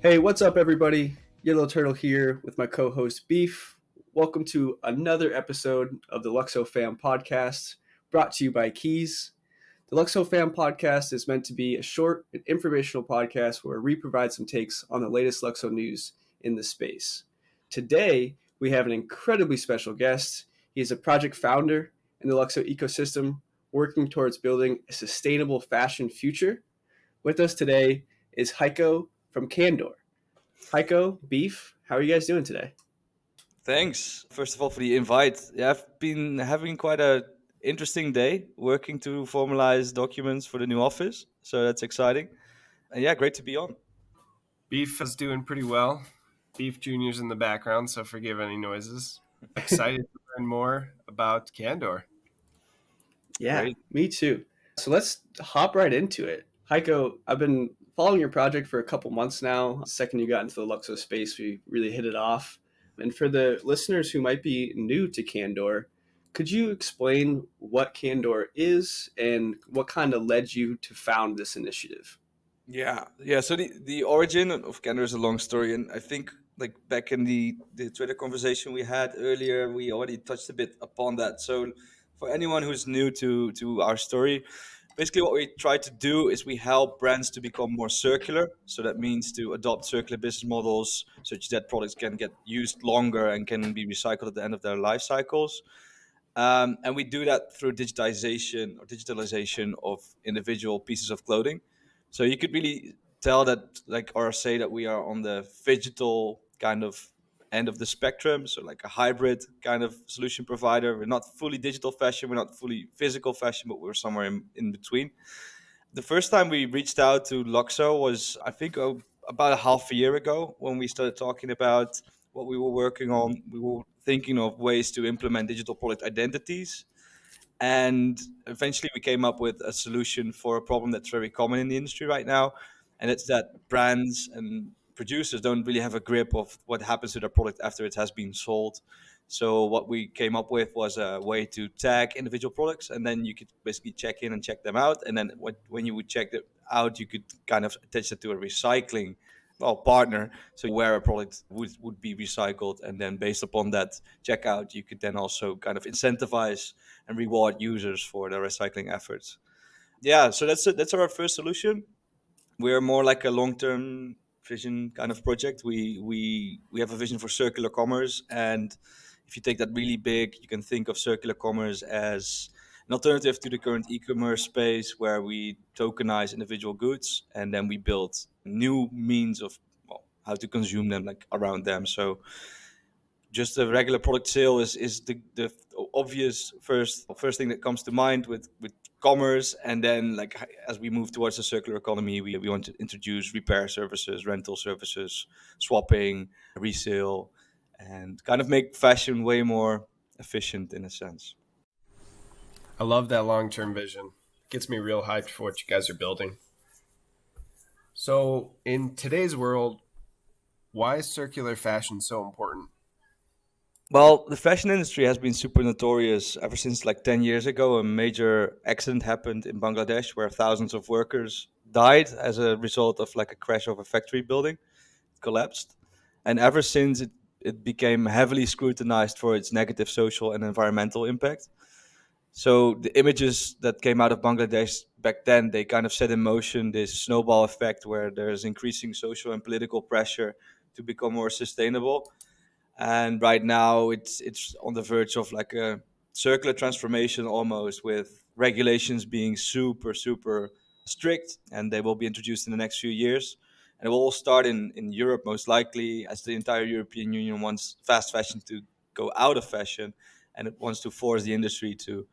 Hey, what's up, everybody? Yellow Turtle here with my co host Beef. Welcome to another episode of the LUKSOfam Podcast, brought to you by Keys. The LUKSOfam Podcast is meant to be a short and informational podcast where we provide some takes on the latest LUKSO news in the space. Today, we have an incredibly special guest. He is a project founder in the LUKSO ecosystem, working towards building a sustainable fashion future. With us today is Heiko from Candour. Heiko, Beef, how are you guys doing today? Thanks, first of all, for the invite. Yeah, I've been having quite a interesting day working to formalize documents for the new office, so that's exciting. And yeah, great to be on. Beef is doing pretty well. Beef Jr.'s in the background, so forgive any noises. Excited to learn more about Candour. Yeah, Great. me too. So let's hop right into it. Heiko, I've been following your project for a couple months now. The second you got into the LUKSO space, we really hit it off. And for the listeners who might be new to Candour, could you explain what Candour is and what kind of led you to found this initiative? Yeah. So the origin of Candour is a long story, and I think like back in the Twitter conversation we had earlier, we already touched a bit upon that. So for anyone who's new to our story, basically what we try to do is we help brands to become more circular. So that means to adopt circular business models such that products can get used longer and can be recycled at the end of their life cycles. And we do that through digitalization of individual pieces of clothing. So you could really tell that, like, or say that we are on the digital kind of end of the spectrum. So like a hybrid kind of solution provider. We're not fully digital fashion, we're not fully physical fashion, but we're somewhere in between. The first time we reached out to LUKSO was, I think, about a half a year ago when we started talking about what we were working on. We were thinking of ways to implement digital product identities. And eventually we came up with a solution for a problem that's very common in the industry right now. And it's that brands and producers don't really have a grip of what happens to their product after it has been sold. So what we came up with was a way to tag individual products, and then you could basically check in and check them out. And then when you would check them out, you could kind of attach it to a recycling partner, so where a product would be recycled, and then based upon that checkout, you could then also kind of incentivize and reward users for their recycling efforts. Yeah, so that's our first solution. We're more like a long-term vision kind of project. We have a vision for circular commerce, and if you take that really big, you can think of circular commerce as an alternative to the current e-commerce space where we tokenize individual goods and then we build new means of how to consume them, like around them. So just a regular product sale is the obvious first thing that comes to mind with commerce. And then, like, as we move towards the circular economy, we want to introduce repair services, rental services, swapping, resale, and kind of make fashion way more efficient in a sense. I love that long-term vision. Gets me real hyped for what you guys are building. So, in today's world, why is circular fashion so important? Well, the fashion industry has been super notorious ever since like 10 years ago. A major accident happened in Bangladesh where thousands of workers died as a result of like a crash of a factory building. It collapsed. And ever since, it became heavily scrutinized for its negative social and environmental impact. So the images that came out of Bangladesh back then, they kind of set in motion this snowball effect where there's increasing social and political pressure to become more sustainable. And right now it's on the verge of like a circular transformation almost, with regulations being super strict, and they will be introduced in the next few years, and it will all start in Europe most likely, as the entire European Union wants fast fashion to go out of fashion, and it wants to force the industry to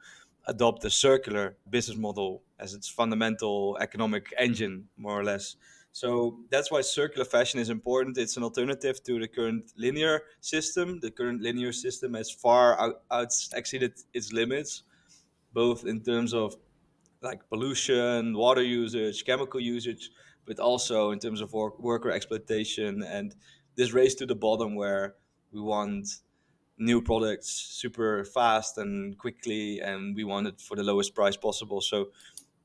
adopt a circular business model as its fundamental economic engine, more or less. So that's why circular fashion is important. It's an alternative to the current linear system. The current linear system has far exceeded its limits, both in terms of like pollution, water usage, chemical usage, but also in terms of worker exploitation and this race to the bottom where we want new products super fast and quickly, and we want it for the lowest price possible. So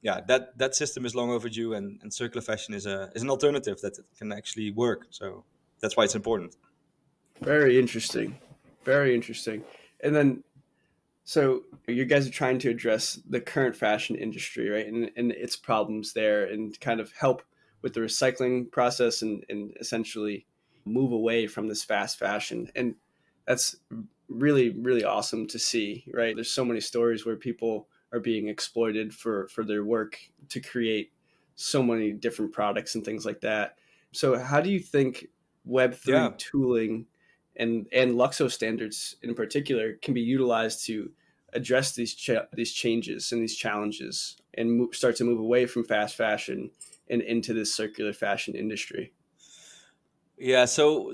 yeah, that system is long overdue, and circular fashion is an alternative that can actually work. So that's why it's important. Very interesting. Very interesting. And then, so you guys are trying to address the current fashion industry, right? And its problems there and kind of help with the recycling process and essentially move away from this fast fashion. And that's really, really awesome to see, right? There's so many stories where people are being exploited for their work to create so many different products and things like that. So how do you think Web3 Yeah. tooling and LUKSO standards in particular can be utilized to address these changes and these challenges and start to move away from fast fashion and into this circular fashion industry? Yeah, so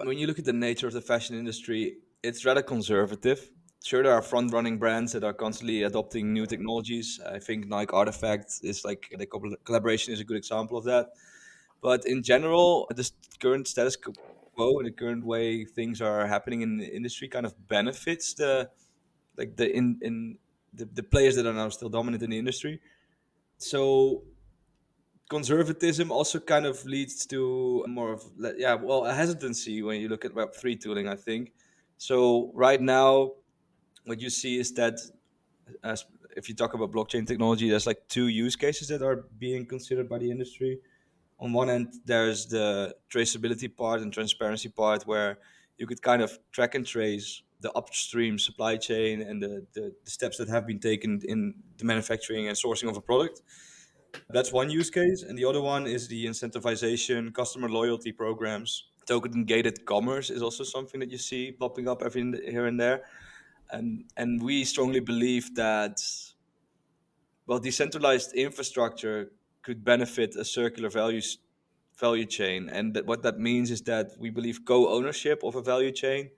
when you look at the nature of the fashion industry, it's rather conservative. Sure, there are front-running brands that are constantly adopting new technologies. I think Nike Artifact is like the collaboration is a good example of that. But in general, the current status quo and the current way things are happening in the industry kind of benefits the like the in the players that are now still dominant in the industry. So conservatism also kind of leads to more of a hesitancy when you look at Web3 tooling, I think. So right now what you see is that as if you talk about blockchain technology, there's like two use cases that are being considered by the industry. On one end, there's the traceability part and transparency part, where you could kind of track and trace the upstream supply chain and the steps that have been taken in the manufacturing and sourcing of a product. That's one use case. And the other one is the incentivization, customer loyalty programs. Token gated commerce is also something that you see popping up here and there. And we strongly believe that, well, decentralized infrastructure could benefit a circular value chain. And what that means is that we believe co-ownership of a value chain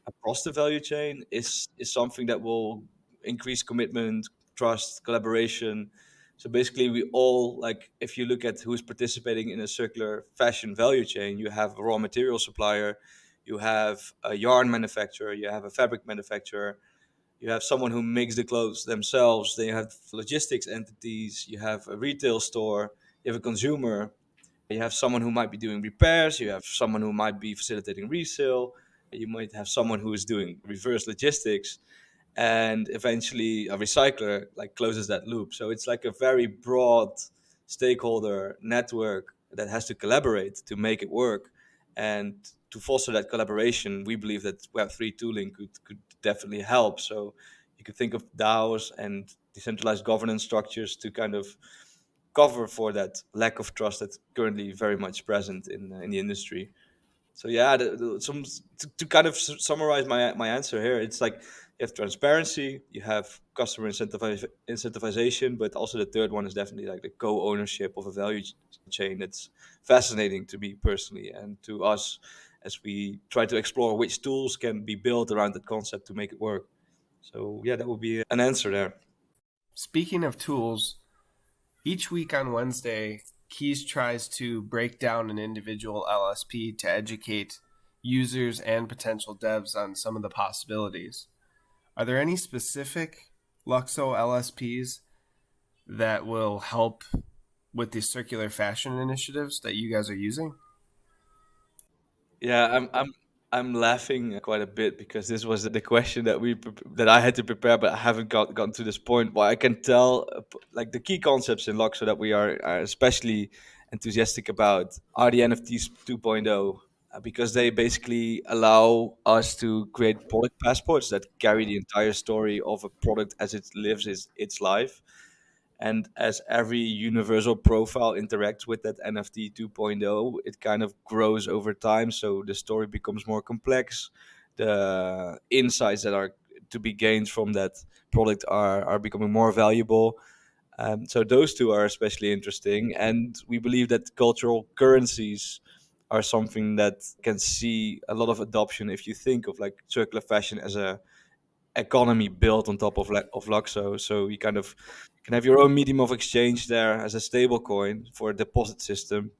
across the value chain is something that will increase commitment, trust, collaboration. So basically, we all like if you look at who's participating in a circular fashion value chain, you have a raw material supplier, you have a yarn manufacturer, you have a fabric manufacturer, you have someone who makes the clothes themselves, then you have logistics entities, you have a retail store, you have a consumer, you have someone who might be doing repairs, you have someone who might be facilitating resale, you might have someone who is doing reverse logistics, and eventually a recycler like closes that loop. So it's like a very broad stakeholder network that has to collaborate to make it work. And to foster that collaboration, we believe that Web3 tooling could definitely help. So you could think of DAOs and decentralized governance structures to kind of cover for that lack of trust that's currently very much present in the industry. So yeah, to kind of summarize my answer here, it's like you have transparency, you have customer incentivization, but also the third one is definitely like the co-ownership of a value chain. That's fascinating to me personally and to us as we try to explore which tools can be built around that concept to make it work. So yeah, that would be an answer there. Speaking of tools, each week on Wednesday, Keys tries to break down an individual LSP to educate users and potential devs on some of the possibilities. Are there any specific LUKSO LSPs that will help with the circular fashion initiatives that you guys are using? Yeah, I'm laughing quite a bit because this was the question that that I had to prepare, but I haven't gotten to this point. What I can tell, like the key concepts in LUKSO that we are especially enthusiastic about are the NFTs 2.0, because they basically allow us to create product passports that carry the entire story of a product as it lives its life. And as every universal profile interacts with that NFT 2.0, it kind of grows over time. So the story becomes more complex. The insights that are to be gained from that product are becoming more valuable. So those two are especially interesting. And we believe that cultural currencies are something that can see a lot of adoption if you think of like circular fashion as a economy built on top of of LUKSO. So you kind of can have your own medium of exchange there as a stable coin for a deposit system.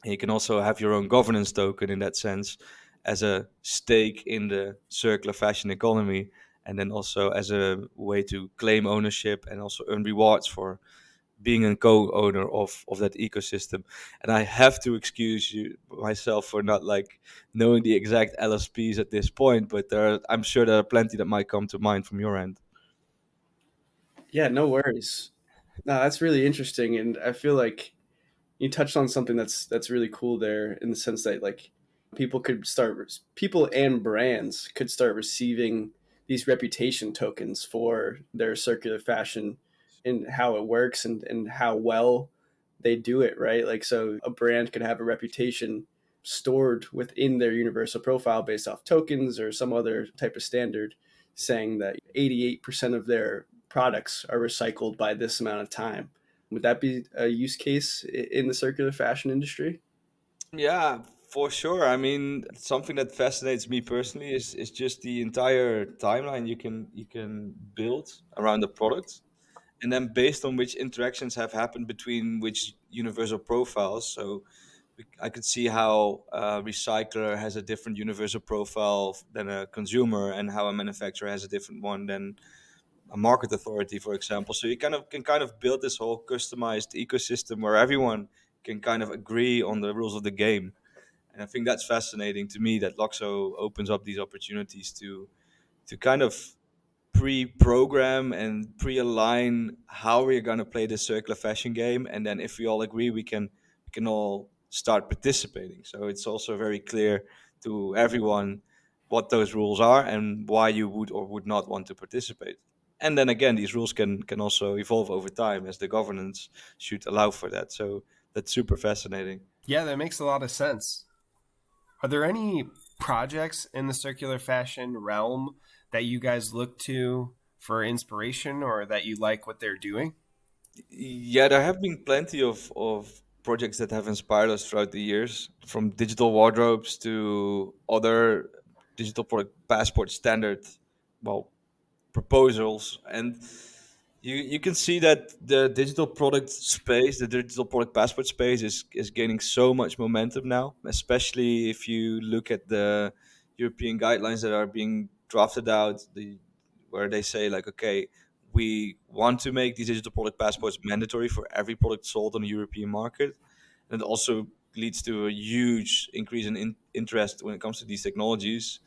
And you can also have your own governance token in that sense as a stake in the circular fashion economy. And then also as a way to claim ownership and also earn rewards for being a co-owner of that ecosystem. And I have to excuse you myself for not like knowing the exact LSPs at this point, but I'm sure there are plenty that might come to mind from your end. Yeah, no worries. No, that's really interesting, and I feel like you touched on something that's really cool there in the sense that like people and brands could start receiving these reputation tokens for their circular fashion and how it works and how well they do it, right? Like, so a brand could have a reputation stored within their universal profile based off tokens or some other type of standard saying that 88% of their products are recycled by this amount of time. Would that be a use case in the circular fashion industry? Yeah, for sure. I mean, something that fascinates me personally is just the entire timeline you can build around the product, and then based on which interactions have happened between which universal profiles. So I could see how a recycler has a different universal profile than a consumer, and how a manufacturer has a different one than a market authority, for example. So you can kind of build this whole customized ecosystem where everyone can kind of agree on the rules of the game. And I think that's fascinating to me that Luxo opens up these opportunities to kind of pre-program and pre-align how we're going to play the circular fashion game, and then if we all agree, we can all start participating. So it's also very clear to everyone what those rules are and why you would or would not want to participate. And then again, these rules can also evolve over time as the governance should allow for that. So that's super fascinating. Yeah, that makes a lot of sense. Are there any projects in the circular fashion realm that you guys look to for inspiration or that you like what they're doing? Yeah, there have been plenty of projects that have inspired us throughout the years, from digital wardrobes to other digital product passport standard, well, proposals. And you can see that the digital product space, the digital product passport space, is gaining so much momentum now, especially if you look at the European guidelines that are being drafted out, where they say like, okay, we want to make these digital product passports mandatory for every product sold on the European market. And it also leads to a huge increase in interest when it comes to these technologies.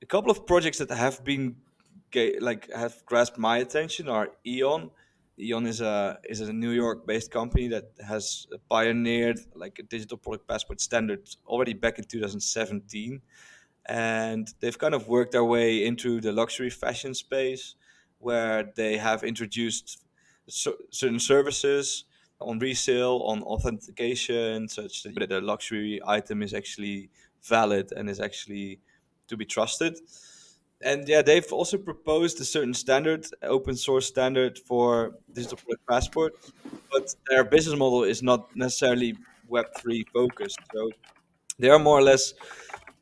A couple of projects that have been have grasped my attention are Eon. Eon is a New York based company that has pioneered like a digital product passport standard already back in 2017, and they've kind of worked their way into the luxury fashion space, where they have introduced certain services on resale, on authentication, such that the luxury item is actually valid and is actually to be trusted. And yeah, they've also proposed a certain standard, open source standard for digital product passports, but their business model is not necessarily Web3 focused. So they are more or less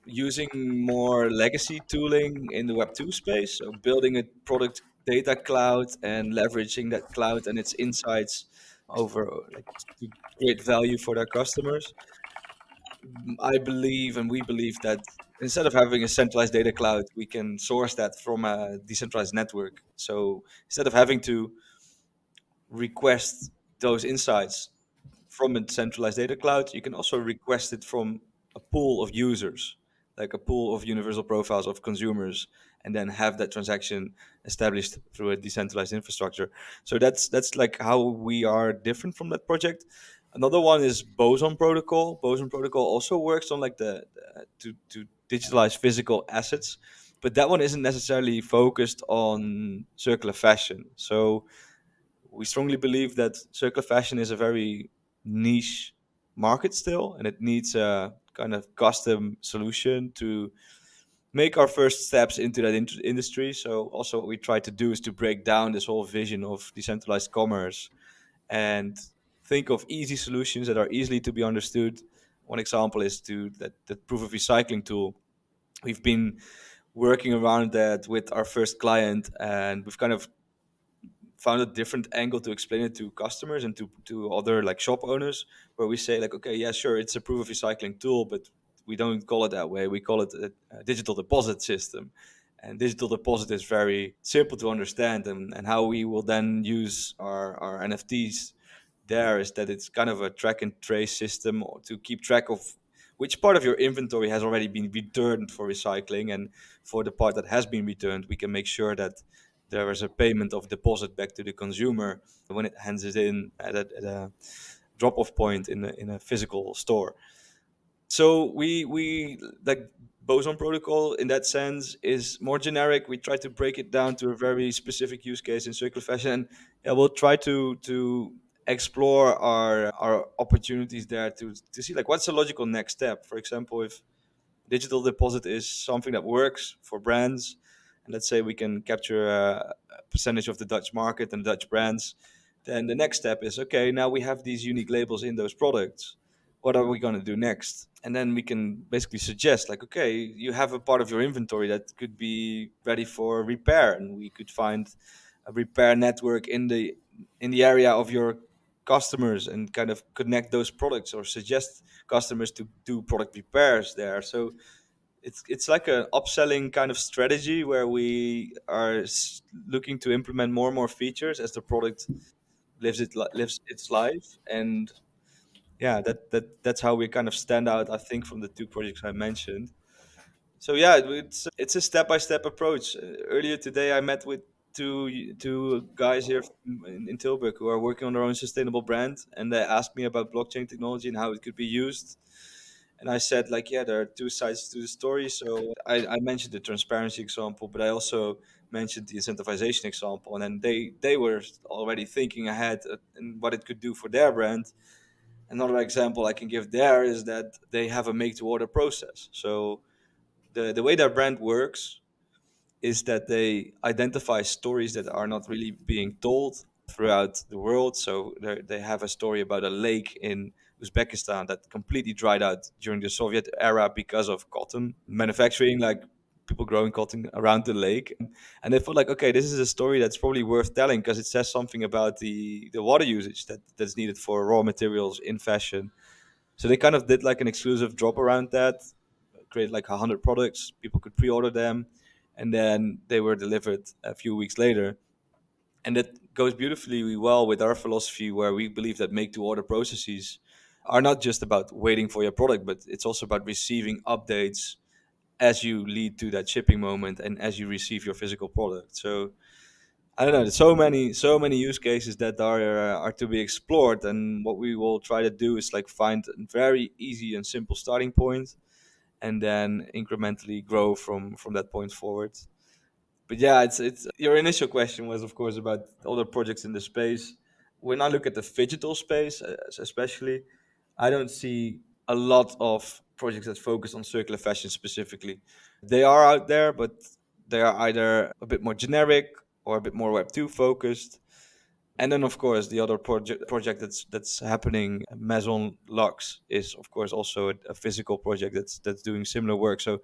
using more legacy tooling in the Web2 space, so building a product data cloud and leveraging that cloud and its insights over like to create value for their customers. I believe and we believe that instead of having a centralized data cloud, we can source that from a decentralized network. So instead of having to request those insights from a centralized data cloud, you can also request it from a pool of users, like a pool of universal profiles of consumers, and then have that transaction established through a decentralized infrastructure. So that's like how we are different from that project. Another one is Boson Protocol. Boson Protocol also works on like to digitalize physical assets, but that one isn't necessarily focused on circular fashion. So we strongly believe that circular fashion is a very niche market still, and it needs a kind of custom solution to make our first steps into that industry. So, also, what we try to do is to break down this whole vision of decentralized commerce and think of easy solutions that are easily to be understood. One example is to that proof of recycling tool. We've been working around that with our first client, and we've kind of found a different angle to explain it to customers and to other like shop owners, where we say like, okay, yeah, sure, it's a proof of recycling tool, but we don't call it that way. We call it a digital deposit system. And digital deposit is very simple to understand, and how we will then use our NFTs there is that it's kind of a track and trace system, or to keep track of which part of your inventory has already been returned for recycling, and for the part that has been returned, we can make sure that there is a payment of deposit back to the consumer when it hands it in at a drop-off point in a physical store. So we like boson protocol in that sense is more generic. We try to break it down to a very specific use case in circular fashion, and yeah, we'll try to explore our opportunities there to see like what's the logical next step. For example, if digital deposit is something that works for brands, and let's say we can capture a percentage of the Dutch market and Dutch brands, then the next step is, okay, now we have these unique labels in those products, what are we going to do next? And then we can basically suggest like, okay, you have a part of your inventory that could be ready for repair, and we could find a repair network in the area of your customers and kind of connect those products, or suggest customers to do product repairs there. So it's like an upselling kind of strategy where we are looking to implement more and more features as the product lives its life. And yeah, that's how we kind of stand out, I think, from the two projects I mentioned. So yeah, it's a step by step approach. Earlier today, I met with two guys here in Tilburg who are working on their own sustainable brand, and they asked me about blockchain technology and how it could be used. And I said, like, yeah, there are two sides to the story. So I mentioned the transparency example, but I also mentioned the incentivization example, and then they were already thinking ahead and what it could do for their brand. Another example I can give there is that they have a make to order process. So the way their brand works is that they identify stories that are not really being told throughout the world. So they have a story about a lake in Uzbekistan that completely dried out during the Soviet era because of cotton manufacturing, like people growing cotton around the lake. And they thought like, okay, this is a story that's probably worth telling because it says something about the water usage that's needed for raw materials in fashion. So they kind of did like an exclusive drop around that, created like 100 products. People could pre-order them, and then they were delivered a few weeks later. And that goes beautifully well with our philosophy, where we believe that make-to-order processes are not just about waiting for your product, but it's also about receiving updates as you lead to that shipping moment and as you receive your physical product. So I don't know. There's so many use cases that are to be explored, and what we will try to do is like find a very easy and simple starting point, and then incrementally grow from that point forward. But yeah, it's your initial question was of course about other projects in the space. When I look at the digital space, especially, I don't see a lot of projects that focus on circular fashion specifically. They are out there, but they are either a bit more generic or a bit more Web 2 focused. And then, of course, the other project that's happening, Maison Lux, is of course also a physical project that's doing similar work. So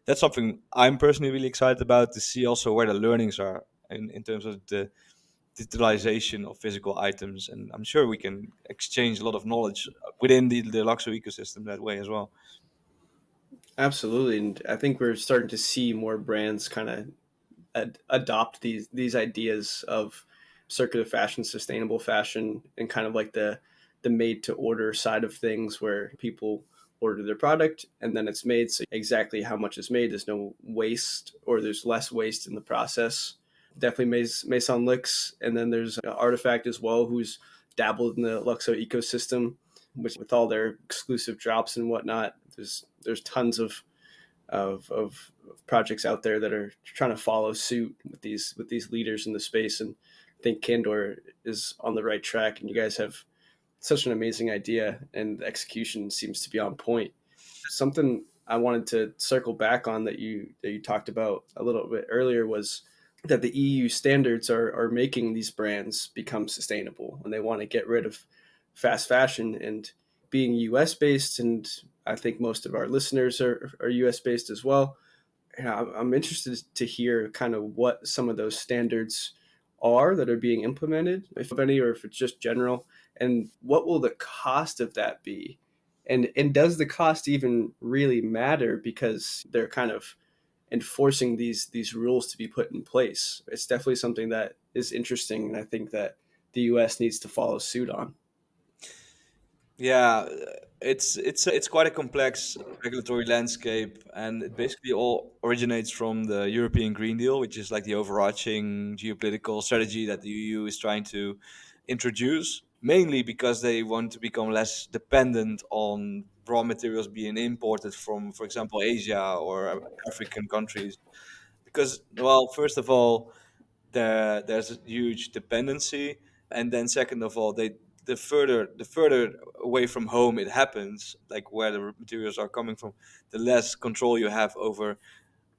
that's something I'm personally really excited about, to see also where the learnings are in terms of the digitalization of physical items. And I'm sure we can exchange a lot of knowledge within the LUKSO ecosystem that way as well. Absolutely, and I think we're starting to see more brands kind of adopt these ideas of circular fashion, sustainable fashion, and kind of like the made to order side of things, where people order their product and then it's made, so exactly how much is made, there's no waste, or there's less waste in the process. Definitely Maison Lux, and then there's Artifact as well, who's dabbled in the LUKSO ecosystem, which with all their exclusive drops and whatnot. There's tons of projects out there that are trying to follow suit with these leaders in the space. And I think Candour is on the right track, and you guys have such an amazing idea, and the execution seems to be on point. Something I wanted to circle back on that you talked about a little bit earlier was that the EU standards are making these brands become sustainable, and they want to get rid of fast fashion. And being US based, and I think most of our listeners are US based as well, I'm interested to hear kind of what some of those standards are that are being implemented, if any, or if it's just general, and what will the cost of that be? And does the cost even really matter, because they're kind of enforcing these rules to be put in place? It's definitely something that is interesting, and I think that the US needs to follow suit on. Yeah, it's quite a complex regulatory landscape, and it basically all originates from the European Green Deal, which is like the overarching geopolitical strategy that the EU is trying to introduce, mainly because they want to become less dependent on raw materials being imported from, for example, Asia or African countries. Because, well, first of all, there's a huge dependency, and then second of all, the further away from home it happens, like where the materials are coming from, the less control you have over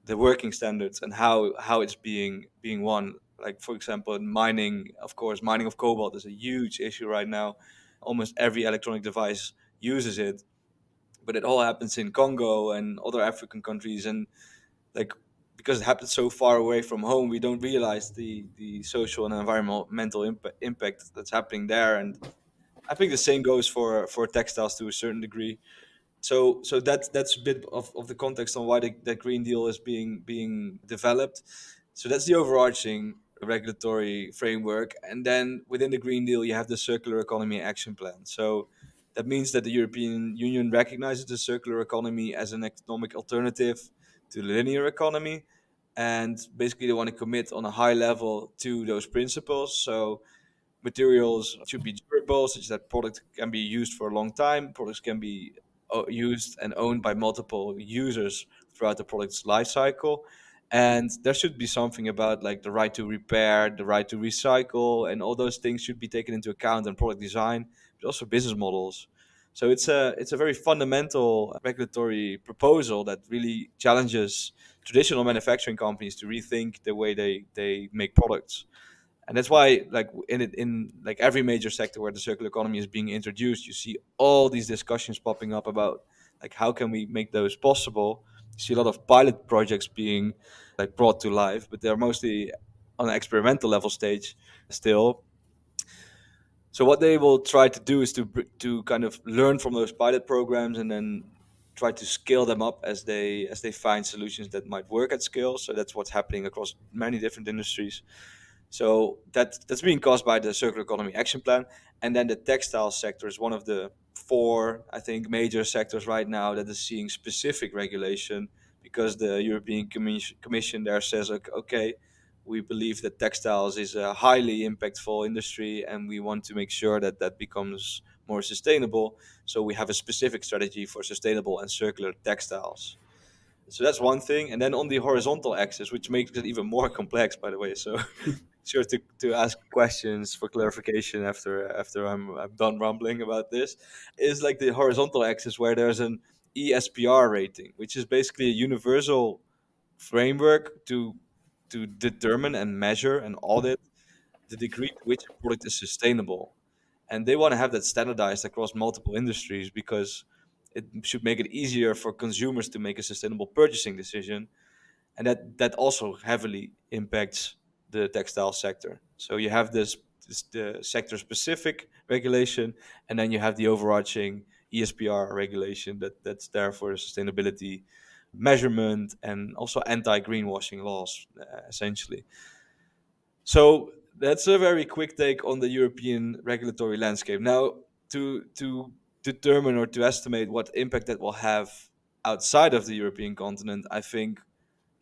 the working standards and how it's being won. Like, for example, in mining, of course, mining of cobalt is a huge issue right now. Almost every electronic device uses it, but it all happens in Congo and other African countries, and like, because it happens so far away from home, we don't realize the social and environmental impact that's happening there. And I think the same goes for textiles to a certain degree. So that's a bit of the context on why the Green Deal is being developed. So that's the overarching regulatory framework, and then within the Green Deal you have the Circular Economy Action Plan. So that means that the European Union recognizes the circular economy as an economic alternative to the linear economy, and basically they want to commit on a high level to those principles. So materials should be durable, such that products can be used for a long time. Products can be used and owned by multiple users throughout the product's life cycle. And there should be something about like the right to repair, the right to recycle, and all those things should be taken into account in product design, but also business models. So it's a very fundamental regulatory proposal that really challenges traditional manufacturing companies to rethink the way they make products. And that's why, like, in like every major sector where the circular economy is being introduced, you see all these discussions popping up about like how can we make those possible. You see a lot of pilot projects being like brought to life, but they're mostly on an experimental level stage still. So what they will try to do is to kind of learn from those pilot programs and then try to scale them up as they find solutions that might work at scale. So that's what's happening across many different industries. So that's being caused by the Circular Economy Action Plan. And then the textile sector is one of the four, I think, major sectors right now that is seeing specific regulation, because the European Commission there says, okay, we believe that textiles is a highly impactful industry and we want to make sure that that becomes more sustainable. So we have a specific strategy for sustainable and circular textiles. So that's one thing. And then on the horizontal axis, which makes it even more complex, by the way. So sure to ask questions for clarification after I'm done rambling about this, is like the horizontal axis where there's an ESPR rating, which is basically a universal framework to determine and measure and audit the degree to which a product is sustainable. And they want to have that standardized across multiple industries because it should make it easier for consumers to make a sustainable purchasing decision, and that also heavily impacts the textile sector. So you have this the sector specific regulation, and then you have the overarching ESPR regulation that's there for sustainability measurement and also anti greenwashing laws, essentially. So that's a very quick take on the European regulatory landscape. Now, to determine or to estimate what impact that will have outside of the European continent, I think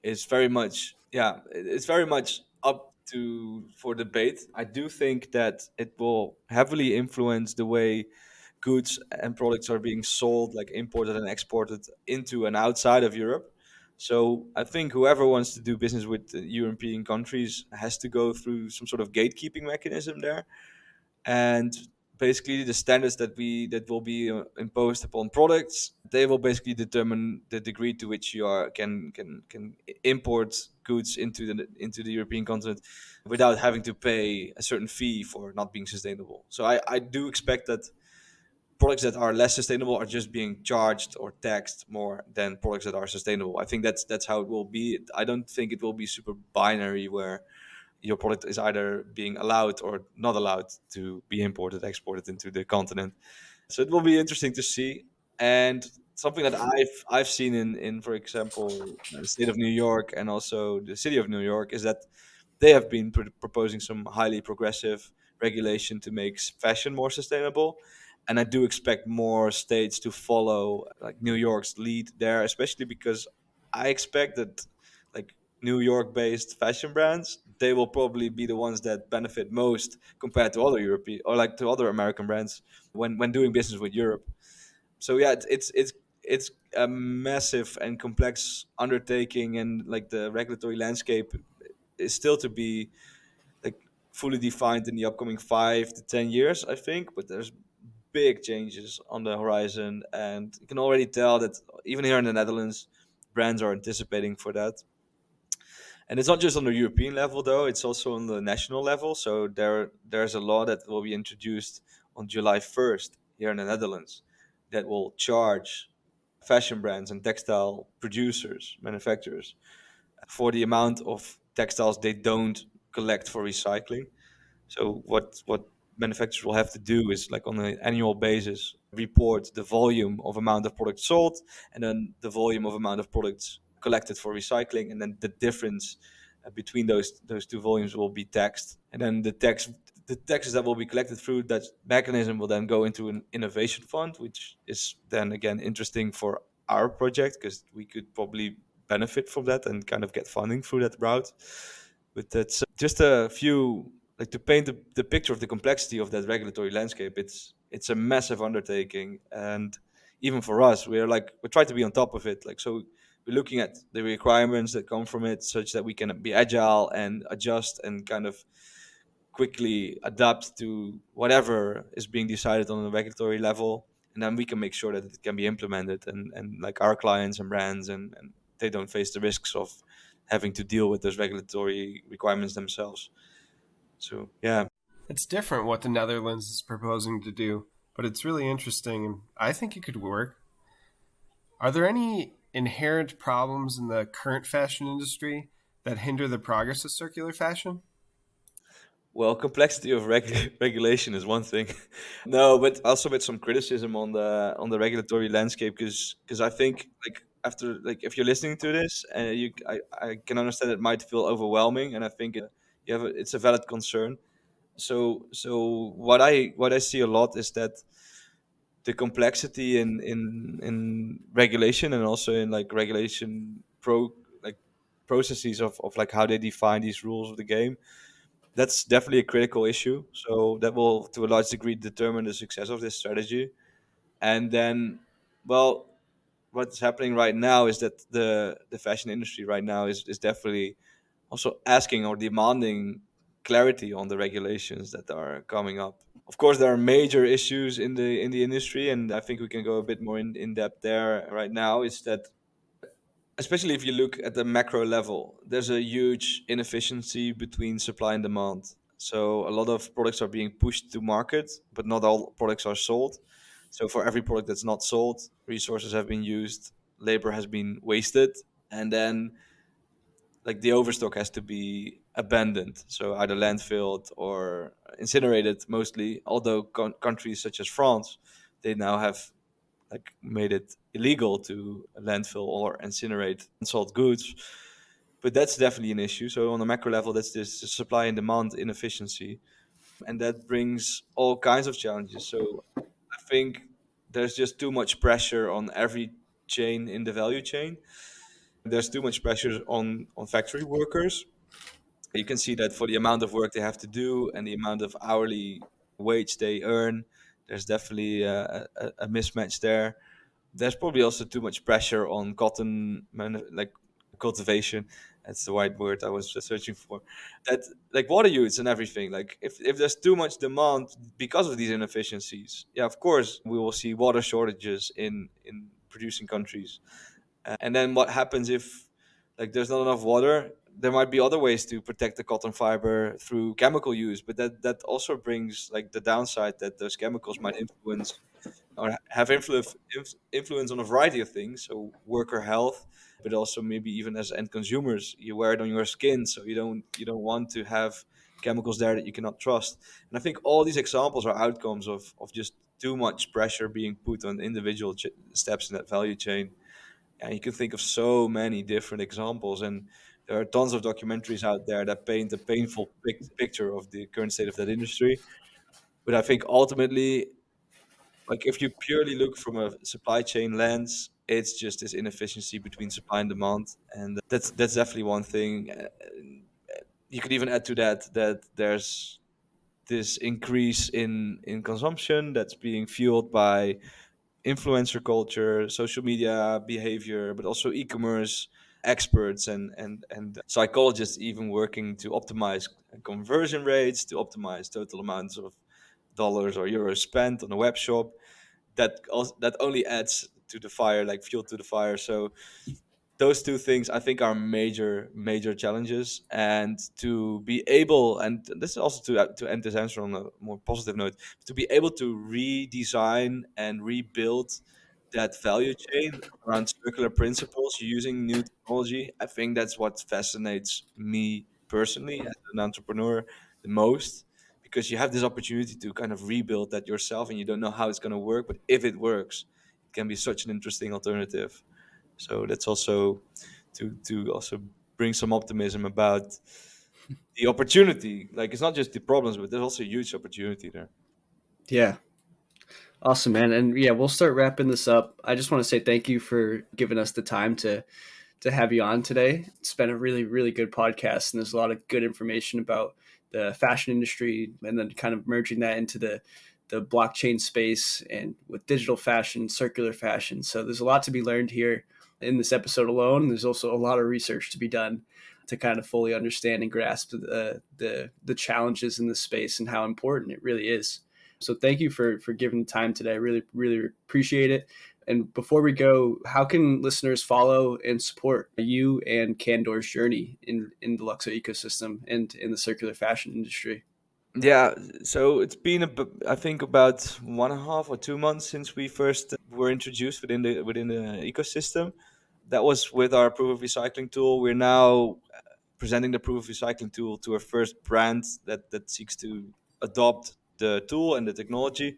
is very much, yeah, it's very much up to for debate. I do think that it will heavily influence the way goods and products are being sold, like imported and exported into and outside of Europe. So I think whoever wants to do business with the European countries has to go through some sort of gatekeeping mechanism there, and basically the standards that will be imposed upon products, they will basically determine the degree to which you can import goods into the European continent without having to pay a certain fee for not being sustainable. So I do expect that products that are less sustainable are just being charged or taxed more than products that are sustainable. I think that's how it will be. I don't think it will be super binary where your product is either being allowed or not allowed to be imported, exported into the continent. So it will be interesting to see. And something that I've seen in for example, the state of New York and also the city of New York is that they have been proposing some highly progressive regulation to make fashion more sustainable. And I do expect more states to follow like New York's lead there, especially because I expect that like New York-based fashion brands, they will probably be the ones that benefit most compared to other European or like to other American brands when doing business with Europe. So yeah, it's a massive and complex undertaking, and like the regulatory landscape is still to be like fully defined in the upcoming 5 to 10 years, I think. But there's big changes on the horizon, and you can already tell that even here in the Netherlands, brands are anticipating for that. And it's not just on the European level, though; it's also on the national level. So there's a law that will be introduced on July 1st here in the Netherlands that will charge fashion brands and textile producers, manufacturers, for the amount of textiles they don't collect for recycling. So what manufacturers will have to do is like on an annual basis report the volume of amount of products sold and then the volume of amount of products collected for recycling, and then the difference between those two volumes will be taxed, and then the taxes that will be collected through that mechanism will then go into an innovation fund, which is then again interesting for our project because we could probably benefit from that and kind of get funding through that route. But that's just a few, like to paint the picture of the complexity of that regulatory landscape. It's a massive undertaking, and even for us, we're trying to be on top of it. Like so, we're looking at the requirements that come from it, such that we can be agile and adjust and kind of quickly adapt to whatever is being decided on a regulatory level, and then we can make sure that it can be implemented, and like our clients and brands and they don't face the risks of having to deal with those regulatory requirements themselves. So yeah. It's different what the Netherlands is proposing to do, but it's really interesting, and I think it could work. Are there any inherent problems in the current fashion industry that hinder the progress of circular fashion? Well, complexity of regulation is one thing. No, but also with some criticism on the regulatory landscape, because I think like after like if you're listening to this, I can understand it might feel overwhelming, and I think it's a valid concern. So what I see a lot is that the complexity in regulation, and also in like regulation like processes of like how they define these rules of the game, that's definitely a critical issue. So that will, to a large degree, determine the success of this strategy. And then, well, what's happening right now is that the fashion industry right now is definitely also asking or demanding clarity on the regulations that are coming up. Of course, there are major issues in the industry, and I think we can go a bit more in depth there right now. Is that especially if you look at the macro level, there's a huge inefficiency between supply and demand. So a lot of products are being pushed to market, but not all products are sold. So for every product that's not sold, resources have been used, labor has been wasted, and then like the overstock has to be abandoned. So either landfilled or incinerated mostly. Although countries such as France, they now have like made it illegal to landfill or incinerate unsold goods. But that's definitely an issue. So on a macro level, that's this supply and demand inefficiency, and that brings all kinds of challenges. So I think there's just too much pressure on every chain in the value chain. There's too much pressure on factory workers. You can see that for the amount of work they have to do and the amount of hourly wage they earn, there's definitely a mismatch there. There's probably also too much pressure on like cultivation. That's the right word I was searching for. That like water use and everything. Like if there's too much demand because of these inefficiencies, yeah, of course we will see water shortages in producing countries. And then what happens if like there's not enough water? There might be other ways to protect the cotton fiber through chemical use, but that also brings like the downside that those chemicals might influence or have influence on a variety of things. So worker health, but also maybe even as end consumers, you wear it on your skin, so you don't want to have chemicals there that you cannot trust. And I think all these examples are outcomes of just too much pressure being put on individual steps in that value chain. And you can think of so many different examples, and there are tons of documentaries out there that paint a painful picture of the current state of that industry. But I think ultimately, Like if you purely look from a supply chain lens, it's just this inefficiency between supply and demand, and that's definitely one thing. You could even add to that there's this increase in consumption that's being fueled by influencer culture, social media behavior, but also e-commerce experts and psychologists even working to optimize conversion rates, to optimize total amounts of dollars or euros spent on a web shop. That only adds to the fire, like fuel to the fire. So those two things I think are major challenges, and to be able, and this is also to end this answer on a more positive note, to be able to redesign and rebuild that value chain around circular principles using new technology. I think that's what fascinates me personally as an entrepreneur the most, because you have this opportunity to kind of rebuild that yourself, and you don't know how it's going to work, but if it works, it can be such an interesting alternative. So that's also to also bring some optimism about the opportunity. Like it's not just the problems, but there's also a huge opportunity there. Yeah. Awesome, man. And yeah, we'll start wrapping this up. I just want to say thank you for giving us the time to have you on today. It's been a really, really good podcast, and there's a lot of good information about the fashion industry, and then kind of merging that into the blockchain space and with digital fashion, circular fashion. So there's a lot to be learned here in this episode alone. There's also a lot of research to be done to kind of fully understand and grasp the challenges in this space and how important it really is. So thank you for giving the time today. I really, really appreciate it. And before we go, how can listeners follow and support you and Candour's journey in the LUKSO ecosystem and in the circular fashion industry? Yeah, so it's been I think about 1.5 or 2 months since we first were introduced within the ecosystem. That was with our proof of recycling tool. We're now presenting the proof of recycling tool to our first brand that seeks to adopt the tool and the technology.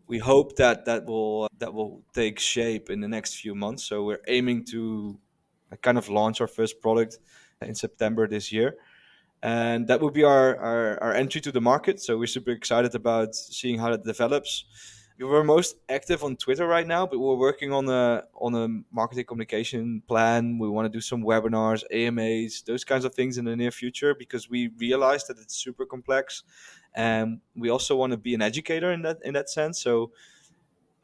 We hope that will take shape in the next few months. So we're aiming to kind of launch our first product in September this year, and that would be our entry to the market. So we're super excited about seeing how that develops. We're most active on Twitter right now, but we're working on a marketing communication plan. We want to do some webinars, AMAs, those kinds of things in the near future, because we realize that it's super complex, and we also want to be an educator in that sense. So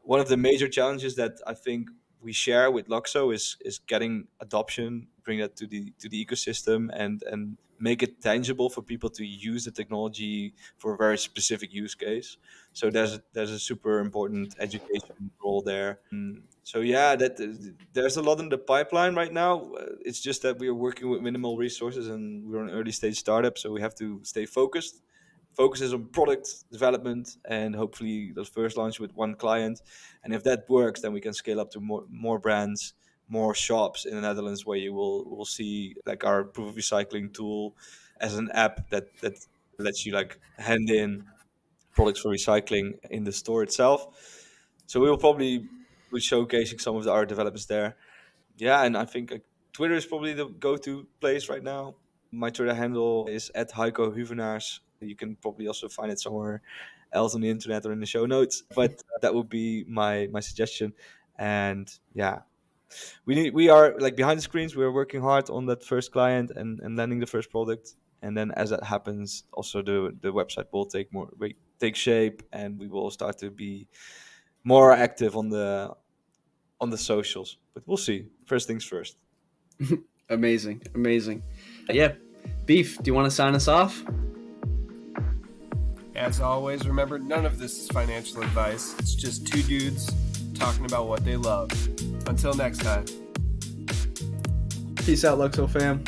one of the major challenges that I think we share with LUKSO is getting adoption, bring that to the ecosystem, and make it tangible for people to use the technology for a very specific use case. So there's a super important education role there. So yeah, there's a lot in the pipeline right now. It's just that we're working with minimal resources and we're an early stage startup, so we have to stay focused. Focus is on product development and hopefully the first launch with one client. And if that works, then we can scale up to more brands, more shops in the Netherlands, where you will see like our proof of recycling tool as an app that lets you like hand in products for recycling in the store itself. So we will probably be showcasing some of our developments there. Yeah, and I think like, Twitter is probably the go-to place right now. My Twitter handle is @HeikoHuvenaars. You can probably also find it somewhere else on the internet or in the show notes. But that would be my suggestion. And yeah, we are like behind the screens. We are working hard on that first client and landing the first product. And then as that happens, also the website will take shape, and we will start to be more active on the socials. But we'll see. First things first. Amazing. Yeah. Beef, do you want to sign us off? As always, remember, none of this is financial advice. It's just two dudes talking about what they love. Until next time. Peace out, LUKSO fam.